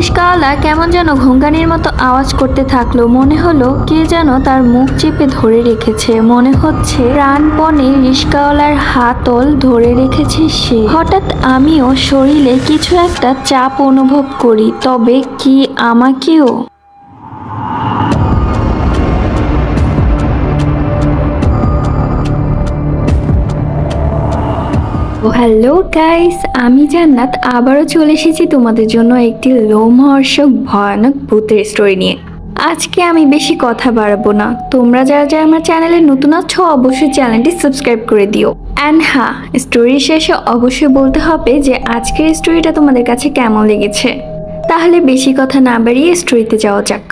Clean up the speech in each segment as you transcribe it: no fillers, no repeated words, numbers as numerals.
রিস্কাওয়ালা কেমন যেন ঘুঙ্গানির মতো আওয়াজ করতে থাকলো। মনে হলো কে যেন তার মুখ চেপে ধরে রেখেছে। মনে হচ্ছে প্রাণপণে রিস্কাওয়ালার হাতল ধরে রেখেছে সে। হঠাৎ আমিও শরীরে কিছু একটা চাপ অনুভব করি। তবে কি আমাকেও? হ্যালো গাইস, আমি জান্নাত আবারও চলে এসেছি তোমাদের জন্য একটি লোমহর্ষক ভয়ানক ভূতের স্টোরি নিয়ে। আজকে আমি বেশি কথা বাড়াবো না। তোমরা যারা আমার চ্যানেলে নতুন আছো অবশ্যই চ্যানেলটি সাবস্ক্রাইব করে দিও। অ্যান্ড হ্যাঁ, স্টোরি শেষে অবশ্যই বলতে হবে যে আজকের স্টোরিটা তোমাদের কাছে কেমন লেগেছে। তাহলে বেশি কথা না বাড়িয়ে স্টোরিতে যাওয়া যাক।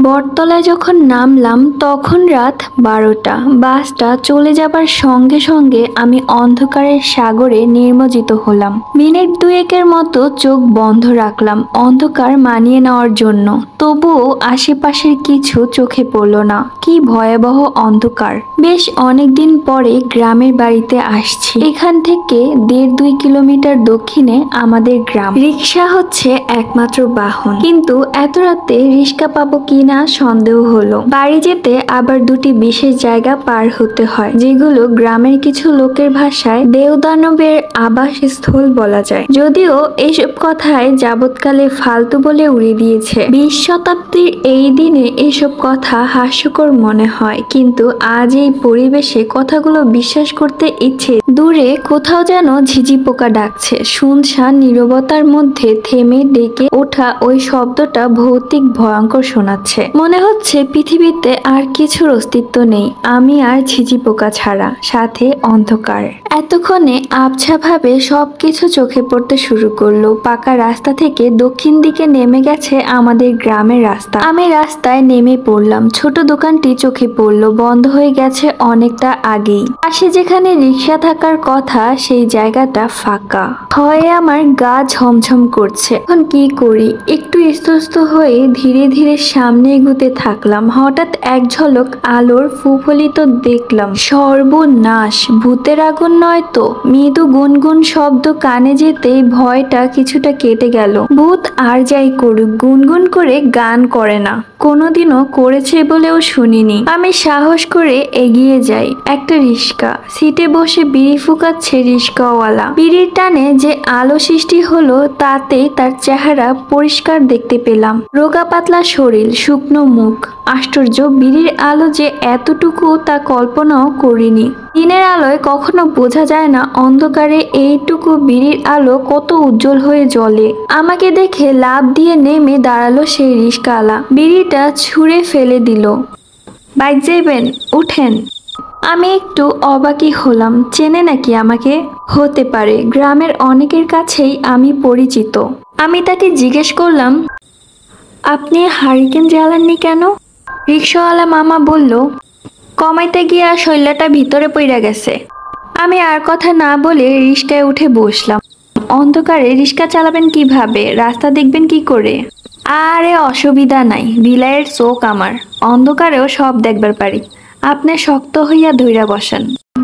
বটতলায় যখন নামলাম তখন রাত 12টা। বাসটা চলে যাবার সঙ্গে সঙ্গে আমি অন্ধকারের সাগরে নিমজ্জিত হলাম। মিনিট দুয়েকের মতো চোখ বন্ধ রাখলাম অন্ধকার মানিয়ে নেওয়ার জন্য। তবুও আশেপাশের কিছু চোখে পড়ল না। কি ভয়াবহ অন্ধকার। বেশ অনেকদিন পরে গ্রামের বাড়িতে আসছি। এখান থেকে 1.5-2 কিলোমিটার দক্ষিণে আমাদের গ্রাম। রিক্সা হচ্ছে একমাত্র বাহন, কিন্তু এত রাতে রিক্সা পাবো কিনা সন্দেহ হলো। বাড়ি যেতে আবার দুটি বিশেষ জায়গা পার হতে হয়, যেগুলো গ্রামের কিছু লোকের ভাষায় দেওদানবের আবাসস্থল বলা যায়। যদিও এইসব কথায় যাবৎকালে ফালতু বলে উড়িয়ে দিয়েছে। 20 শতাব্দীর এই দিনে এসব কথা হাস্যকর মনে হয়, কিন্তু আজ এই পরিবেশে কথাগুলো বিশ্বাস করতে ইচ্ছে। দূরে কোথাও যেন ঝিঝি পোকা ডাকছে। শুনশান নীরবতার মধ্যে থেমে ডেকে ওঠা ওই শব্দটা ভৌতিক ভয়ঙ্কর শোনাচ্ছে। মনে হচ্ছে পৃথিবীতে আর কিছুর অস্তিত্ব নেই, আমি আর ঝিঝি পোকা ছাড়া, সাথে অন্ধকার। এতক্ষণে আবছাভাবে সবকিছু চোখে পড়তে শুরু করলো। পাকা রাস্তা থেকে দক্ষিণ দিকে নেমে গেছে আমাদের গ্রামের রাস্তা। আমি রাস্তায় নেমে পড়লাম। ছোট দোকানটি চোখে পড়লো, বন্ধ হয়ে গেছে অনেকটা আগেই। পাশে যেখানে রিক্সা থাকার কথা সেই জায়গাটা ফাঁকা। ভয়ে আমার গা ঝমঝম করছে। এখন কি করি? একটু ইস্তস্ত হয়ে ধীরে ধীরে সামনে এগুতে থাকলাম। হঠাৎ এক ঝলক আলোর ফুফলিত দেখলাম। সর্বনাশ! ভূতের আগুন নয় তো? মৃদু গুনগুন শব্দ কানে যেতেই ভয়টা কিছুটা কেটে গেল। ভূত আর যাই করুক, গুনগুন করে গান করে না, কোনোদিনও করেছে বলেও শুনিনি। আমি সাহস করে এগিয়ে যাই। একটা রিক্সা, সিটে বসে বিড়ি ফুকাচ্ছে রিক্সাওয়ালা। বিড়ির টানে যে আলো সৃষ্টি হলো তাতেই তার চেহারা পরিষ্কার দেখতে পেলাম। রোগা পাতলা শরীর, শুকনো মুখ। আশ্চর্য, বিড়ির আলো যে এতটুকু তা কল্পনাও করিনি। দিনের আলোয় কখনো বোঝা যায় না অন্ধকারে এইটুকু বিড়ির আলো কত উজ্জ্বল হয়ে জ্বলে। আমাকে দেখে লাফ দিয়ে নেমে দাঁড়ালো সেই রিক্সাওয়ালা। বিড়িটা ছুঁড়ে ফেলে দিল। বাইক যাইবেন? উঠেন। আমি একটু অবাকই হলাম। চেনে নাকি আমাকে? হতে পারে, গ্রামের অনেকের কাছেই আমি পরিচিত। আমি তাকে জিজ্ঞেস করলাম, আপনি হারিকেন জ্বালাননি কেন? রিক্সাওয়ালা মামা বলল, কমাইতে গিয়া শৈলাটা ভিতরে পইড়া গেছে। আমি আর কথা না বলে রিক্সায় উঠে বসলাম। অন্ধকারে রিক্সা চালাবেন কিভাবে? রাস্তা দেখবেন কি করে? আরে অসুবিধা নাই, বিলাইয়ের চোখ আমার, অন্ধকারেও সব দেখবার পারি। আপনি শক্ত হইয়া ধইরা বসেন।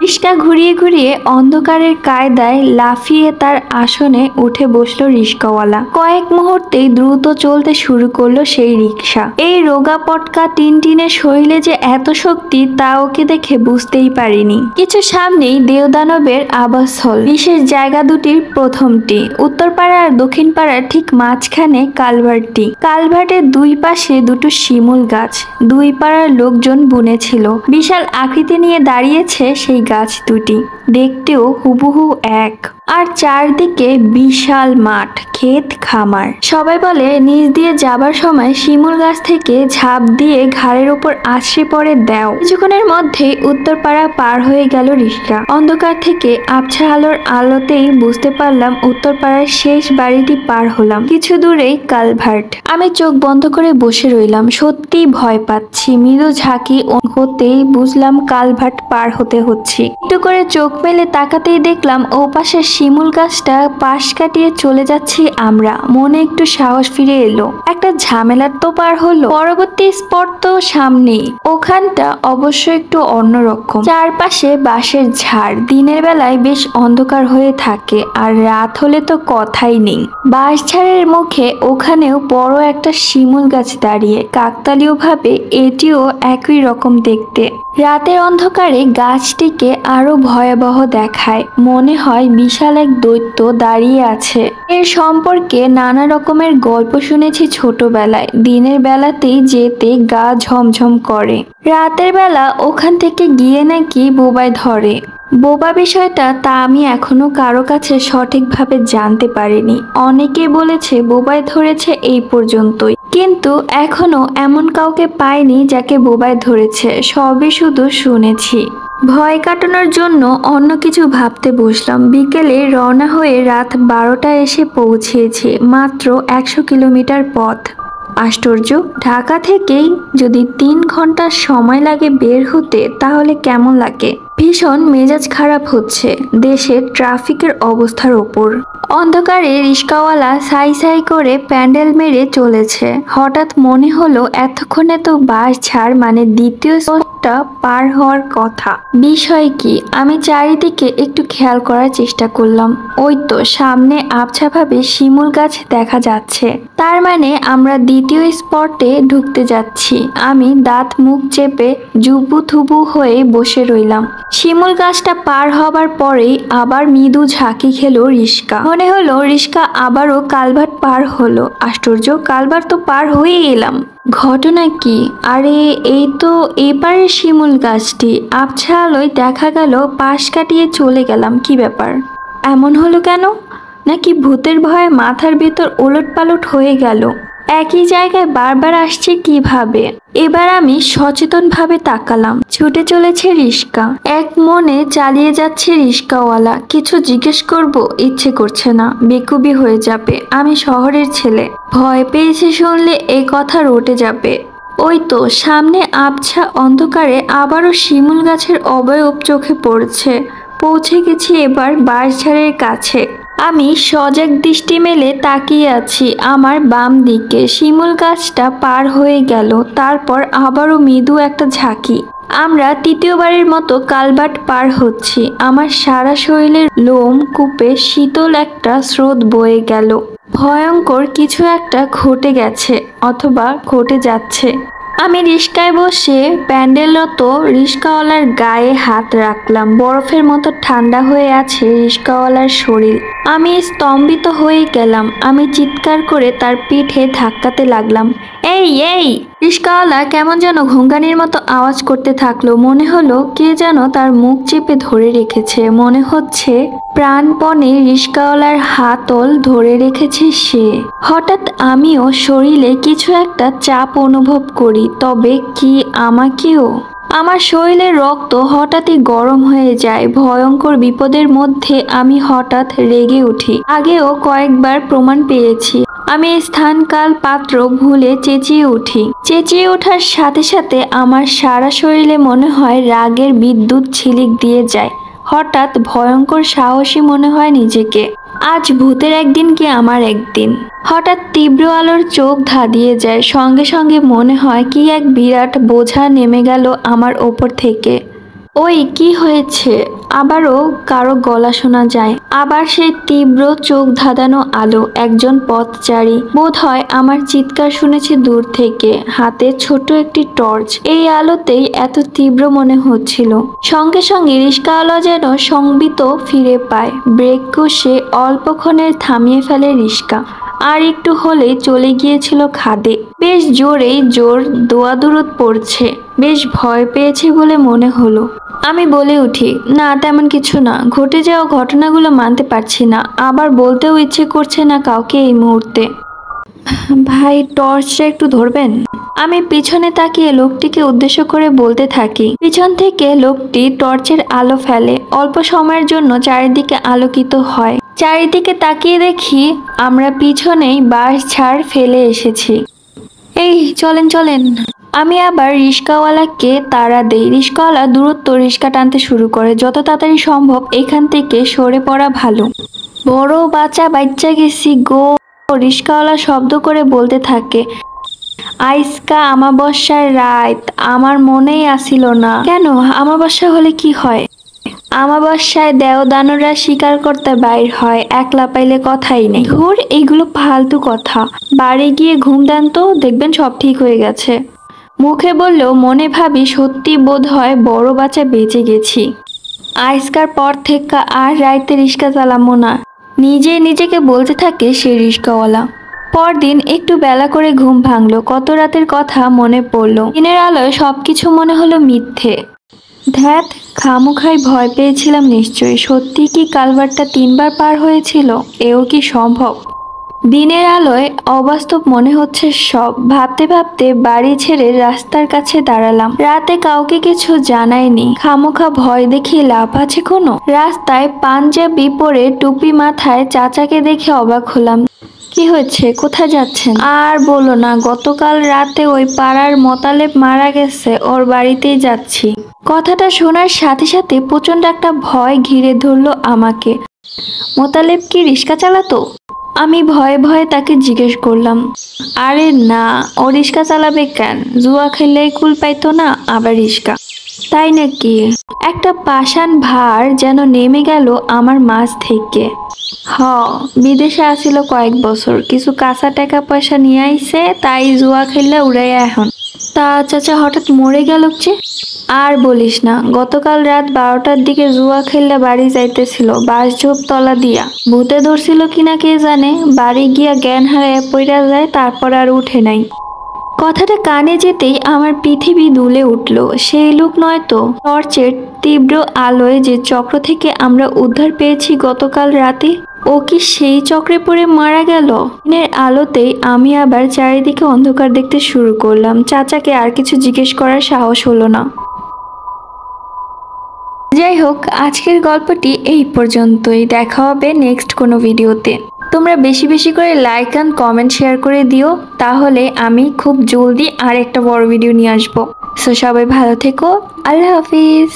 রিক্সা ঘুরিয়ে ঘুরিয়ে অন্ধকারের কায়দায় লাফিয়ে তার আসনে উঠে বসলো রিক্সাওয়ালা। কয়েক মুহূর্তেই দ্রুত চলতে শুরু করলো সেই রিক্সা। এই রোগা পটকা টিনটিনের শরীরে যে এত শক্তি তা ওকে দেখে বুঝতেই পারিনি। কিছু সামনেই দেওদানবের আবাসস্থল। বিশেষ জায়গা দুটির প্রথমটি উত্তরপাড়া আর দক্ষিণ পাড়ার ঠিক মাঝখানে কালভার্টটি। কালভার্টের দুই পাশে দুটো শিমুল গাছ। দুই পাড়ার লোকজন বুনেছিল। বিশাল আকৃতি নিয়ে দাঁড়িয়েছে সেই গাছ দুটি, দেখতেও হুবহু এক। আর চারদিকে বিশাল মাঠ, ক্ষেত, খামার। সবাই বলে নিচ দিয়ে যাবার সময় শিমুল গাছ থেকে ঝাঁপ দিয়ে ঘাড়ের উপর আছড়ে পড়ে দেও। কিছুক্ষণের মধ্যেই উত্তরপাড়া পার হয়ে গেল রিক্সা। অন্ধকার থেকে আবছা আলোর আলোতেই বুঝতে পারলাম উত্তরপাড়ার শেষ বাড়িটি পার হলাম। কিছু দূরেই কালভার্ট। আমি চোখ বন্ধ করে বসে রইলাম। সত্যিই ভয় পাচ্ছি। মৃদু ঝাঁকি হতেই বুঝলাম কালভার্ট পার হতে হচ্ছে। একটু করে চোখ মেলে তাকাতেই দেখলাম ও পাশে শিমুল গাছটা পাশ কাটিয়ে চলে যাচ্ছে আমরা, মনে একটু সাহস ফিরে এলো। একটা ঝামেলার তো পার হলো। পরবর্তী স্পট তো সামনেই, ওখানটা অবশ্য একটু অন্যরকম। চারপাশে বাঁশের ঝাড়, দিনের বেলায় বেশ অন্ধকার হয়ে থাকে আর রাত হলে তো কথাই নেই। বাঁশঝাড়ের মুখে ওখানেও বড় একটা শিমুল গাছ দাঁড়িয়ে, কাকতালীয় ভাবে এটিও একই রকম দেখতে। রাতের অন্ধকারে গাছটিকে আরো ভয়াবহ দেখায়, মনে হয় বিশাল এক দৈত্য দাঁড়িয়ে আছে। এর সম্পর্কে নানা রকমের গল্প শুনেছি ছোটবেলায়, দিনের বেলাতেই যেতে গা ঝমঝম করে, রাতের বেলা ওখান থেকে গিয়ে নাকি বোবায় ধরে। বোবা বিষয়টা তা আমি এখনো কারো কাছে সঠিকভাবে জানতে পারিনি। অনেকে বলেছে বোবায় ধরেছে এই পর্যন্তই, কিন্তু এখনো এমন কাউকে পাইনি যাকে বোবায় ধরেছে, সবই শুধু শুনেছি। ভয় কাটানোর জন্য অন্য কিছু ভাবতে বসলাম। বিকেলে রওনা হয়ে রাত 12টায় এসে পৌঁছেছি, মাত্র 100 কিলোমিটার পথ। আশ্চর্য, ঢাকা থেকেই যদি 3 ঘন্টা সময় লাগে বের হতে, তাহলে কেমন লাগে? ভীষণ মেজাজ খারাপ হচ্ছে দেশের ট্রাফিকের অবস্থার ওপর। অন্ধকারে রিস্কাওয়ালা সাই সাই করে প্যান্ডেল মেরে চলেছে। হঠাৎ মনে হলো এতক্ষণে তো বাস ছাড় মানে দ্বিতীয় স্পটটা পার হওয়ার কথা। বিষয় কি? আমি চারিদিকে একটু খেয়াল করার চেষ্টা করলাম। ওই তো সামনে আবছাভাবে শিমুল গাছ দেখা যাচ্ছে, তার মানে আমরা দ্বিতীয় স্পটে ঢুকতে যাচ্ছি। আমি দাঁত মুখ চেপে জুবু থুবু হয়ে বসে রইলাম। শিমুল গাছটা পার হবার পরেই আবার মৃদু ঝাঁকি খেলো রিস্কা। মনে হলো রিস্কা আবারও কালভার্ট পার হলো। আশ্চর্য, কালভার্ট তো পার হয়ে এলাম। ঘটনা কি? আরে এই তো এপারে শিমুল গাছটি। আবছা আলোয় দেখা গেল পাশ কাটিয়ে চলে গেলাম। কি ব্যাপার? এমন হলো কেন? নাকি ভূতের ভয়ে মাথার ভেতর ওলটপালট হয়ে গেল? একই জায়গায় বারবার আসছে কিভাবে? এবার আমি সচেতনভাবে তাকালাম। ছুটে চলেছে রিস্কা, এক মনে চালিয়ে যাচ্ছে রিস্কাওয়ালা। কিছু জিজ্ঞেস করব ইচ্ছে করছে না, বেকুবি হয়ে যাবে। আমি শহরের ছেলে, ভয় পেয়েছে শুনলে এই কথা রটে যাবে। ওই তো সামনে আবছা অন্ধকারে আবারও শিমুল গাছের অবয়ব চোখে পড়ছে। পৌঁছে গেছি এবার বাঁশঝাড়ের কাছে। আমি সজাগ দৃষ্টি মেলে তাকিয়ে আছি আমার বাম দিকে। শিমুল গাছটা পার হয়ে গেল, তারপর আবারও মৃদু একটা ঝাঁকি। আমরা তৃতীয়বারের মতো কালভার্ট পার হচ্ছি। আমার সারা শরীরের লোম কূপে শীতল একটা স্রোত বয়ে গেল। ভয়ঙ্কর কিছু একটা ঘটে গেছে, অথবা ঘটে যাচ্ছে। আমি রিস্কায় বসে প্যান্ডেলরত রিস্কাওয়ালার গায়ে হাত রাখলাম। বরফের মতো ঠান্ডা হয়ে আছে রিস্কাওয়ালার শরীর। আমি স্তম্ভিত হয়ে গেলাম। আমি চিৎকার করে তার পিঠে ধাক্কাতে লাগলাম। এই এই! রিস্কাওয়ালা কেমন যেন ঘুঙ্গানির মতো আওয়াজ করতে থাকলো। মনে হলো কে যেন তার মুখ চেপে ধরে রেখেছে। মনে হচ্ছে প্রাণপণে রিস্কাওয়ালার হাতল ধরে রেখেছে সে। হঠাৎ আমিও শরীরে কিছু একটা চাপ অনুভব করি। তবে কি আমাকেও? আমার শরীরের রক্ত হঠাৎই গরম হয়ে যায়। ভয়ঙ্কর বিপদের মধ্যে আমি হঠাৎ রেগে উঠি। আগেও কয়েকবার প্রমাণ পেয়েছি। আমি স্থান কাল পাত্র ভুলে চেঁচিয়ে উঠি। চেঁচিয়ে ওঠার সাথে সাথে আমার সারা শরীরে মনে হয় রাগের বিদ্যুৎ ছিলিক দিয়ে যায়। হঠাৎ ভয়ঙ্কর সাহসী মনে হয় নিজেকে। আজ ভূতের একদিন কি আমার একদিন। হঠাৎ তীব্র আলোর চোখ ধাঁধিয়ে যায়। সঙ্গে সঙ্গে মনে হয় কি এক বিরাট বোঝা নেমে গেল আমার ওপর থেকে। ওই কি হয়েছে? আবারও কারো গলা শোনা যায়। আবার সেই তীব্র চোখ ধাঁধানো আলো। একজন পথচারী বোধহয় আমার চিৎকার শুনেছে দূর থেকে। হাতে ছোট একটি টর্চ। এই আলোতেই এত তীব্র মনে হচ্ছিল। সঙ্গে সঙ্গে রিস্কাওয়ালা যেন সংবিত ফিরে পায়। ব্রেক কষে অল্পক্ষণের থামিয়ে ফেলে রিস্কা। আর একটু হলেই চলে গিয়েছিল খাদে। বেশ জোরেই জোর দোয়াদুরত পড়ছে। বেশ ভয় পেয়েছে বলে মনে হলো। আমি বলে উঠি, না তেমন কিছু না। ঘটে যাওয়া ঘটনাগুলো মানতে পারছি না। আবার বলতেও ইচ্ছে করছে না কাউকে এই মুহূর্তে। ভাই, টর্চটা একটু ধরবেন? আমি পিছনে তাকিয়ে লোকটিকে উদ্দেশ্য করে বলতে থাকি। পিছন থেকে লোকটি টর্চের আলো ফেলে। অল্প সময়ের জন্য চারিদিকে আলোকিত হয়। চারিদিকে তাকিয়ে দেখি আমরা পিছনেই বাঁশ ঝাড় ফেলে এসেছি। এই চলেন চলেন। আমি আবার রিস্কাওয়ালাকে তাড়া দেই। রিস্কাওয়ালা দূরত্ব রিস্কা টানতে শুরু করে। যত তাড়াতাড়ি সম্ভব এখান থেকে সরে পড়া ভালো। বড় বাচ্চা গেছি গো। রিস্কাওয়ালা শব্দ করে বলতে থাকে, আইসকা আমাবস্যার রাত, আমার মনেই আসিল না। কেন, আমাবস্যা হলে কি হয়? আমাবস্যায় দেওদানরা শিকার করতে বাইর হয়, একলা পাইলে কথাই নেই। ধুর, এইগুলো ফালতু কথা। বাড়ি গিয়ে ঘুম দেন তো, দেখবেন সব ঠিক হয়ে গেছে। মুখে বললেও মনে ভাবি সত্যি বোধ হয় বড় বাচ্চা বেঁচে গেছি। আজকার পর থেকে আর রাইতে রিস্কা চালামো না, নিজে নিজেকে বলতে থাকে সে রিস্কাওয়ালা। পরদিন একটু বেলা করে ঘুম ভাঙলো, কত রাতের কথা মনে পড়লো। দিনের আলোয় সবকিছু মনে হলো মিথ্যে। ধ্যাত, খামোখাই ভয় পেয়েছিলাম নিশ্চয়ই। সত্যি কি কালভারটা 3বার পার হয়েছিল? এও কি সম্ভব? দিনের আলোয় অবাস্তব মনে হচ্ছে সব। ভাবতে ভাবতে বাড়ি ছেড়ে রাস্তার কাছে দাঁড়ালাম। রাতে কাউকে কিছু জানাইনি, খামোখা ভয় দেখিয়ে লাভ আছে কোনো? রাস্তায় পাঞ্জাবি পরে টুপি মাথায় চাচাকে দেখে অবাক হলাম। কি হয়েছে, কোথায় যাচ্ছেন? আর বলো না, গতকাল রাতে ওই পাড়ার মোতালেব মারা গেছে, ওর বাড়িতেই যাচ্ছি। কথাটা শোনার সাথে সাথে প্রচন্ড একটা ভয় ঘিরে ধরলো আমাকে। মোতালেব কি রিস্কা চালাতো? আমি ভয়ে ভয়ে তাকে জিজ্ঞেস করলাম, আরে না, ও রিস্কা চালাবে কেন? জুয়া খেললেই কুল পাইতো না, আবার রিস্কা? তাই নাকি? একটা পাষাণ ভার যেন নেমে গেল আমার মাঝ থেকে। হ, বিদেশে আসিল কয়েক বছর, কিছু কাঁচা টাকা পয়সা নিয়ে আইছে, তাই জুয়া খেললে উড়াইয়া এখন। তা চাচা হঠাৎ মরে গেল যে? আর বলিস না, গতকাল রাত 12টার দিকে জুয়া খেললে বাড়ি যাইতেছিল, বাঁশঝোপ তলা দিয়া। ভূতে ধরছিল কিনা কে জানে, বাড়ি গিয়া জ্ঞান হারাইয়া পইরা যায়, তারপর আর উঠে নাই। কথাটা কানে যেতেই আমার পৃথিবী দুলে উঠল। সেই লোক নয় তো? টর্চের তীব্র আলোয় যে চক্র থেকে আমরা উদ্ধার পেয়েছি গতকাল রাতে, ও কি সেই চক্রে পড়ে মারা গেল? দিনের আলোতেই আমি আবার চারিদিকে অন্ধকার দেখতে শুরু করলাম। চাচাকে আর কিছু জিজ্ঞেস করার সাহস হলো না। যাই হোক, আজকের গল্পটি এই পর্যন্তই। দেখা হবে নেক্সট কোনো ভিডিওতে। তোমরা বেশি বেশি করে লাইক অ্যান্ড কমেন্ট শেয়ার করে দিও, তাহলে আমি খুব জলদি আর একটা বড় ভিডিও নিয়ে আসবো। সো সবাই ভালো থেকো, আল্লাহ হাফিজ।